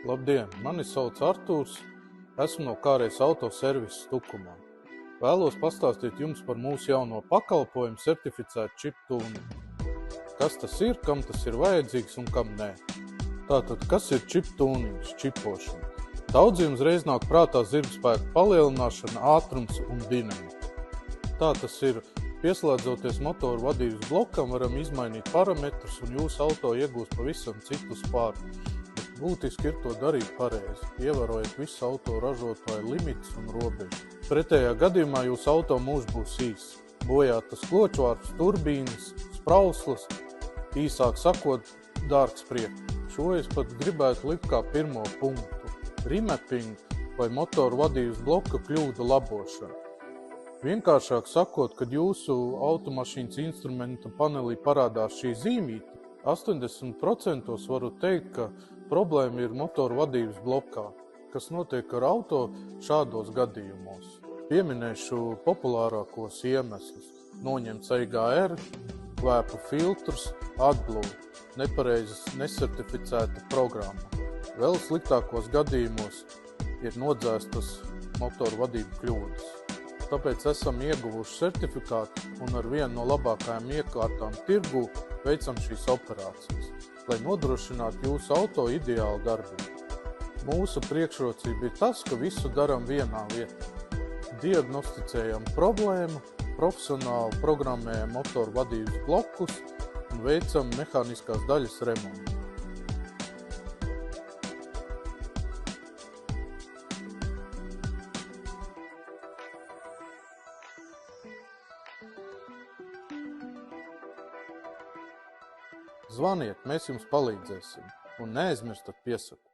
Labdien, mani sauc Artūrs, esmu no Kārējas autoservisa Tukumā. Vēlos pastāstīt jums par mūsu jauno pakalpojumu certificētu čiptūnu. Kas tas ir, kam tas ir vajadzīgs un kam nē? Tātad, kas ir čiptūniņš, čipošana? Daudziem uzreiz nāk prātā zirgspēka palielināšana, ātrums un dinamika. Tā tas ir, pieslēdzoties motoru vadības blokam, varam izmainīt parametrus un jūsu auto iegūst pavisam citu spāru. Būtiski ir to darīt pareizi, ievērojot visu auto ražotāju limitus un robežu. Pretējā gadījumā jūsu auto mūžs būs īss. Bojātas kločvārps, turbīnas, sprauslas, īsāk sakot, dārgs priekš. Šo es pat gribētu likt kā pirmo punktu. Remapping vai motoru vadības bloka kļūda labošana. Vienkāršāk sakot, kad jūsu automašīnas instrumenta panelī parādās šī zīmīte, 80% varu teikt, ka problēma ir motoru vadības blokā, kas notiek ar auto šādos gadījumos. Pieminēšu populārākos iemeslus. Noņemts EGR, kvēpa filtrs, AdBlue, nepareizas nesertificēta programma. Vēl sliktākos gadījumos ir nodzēstas motoru vadību kļūdas. Tāpēc esam ieguvuši certifikātu un ar vienu no labākajām iekārtām tirgū veicam šīs operācijas, lai nodrošinātu jūsu auto ideālu darbību. Mūsu priekšrocība ir tas, ka visu daram vienā vietā. Diagnosticējam problēmu, profesionāli programmējam motoru vadības blokus un veicam mehāniskās daļas remontu. Zvaniet, mēs jums palīdzēsim un neaizmirstat piesakot.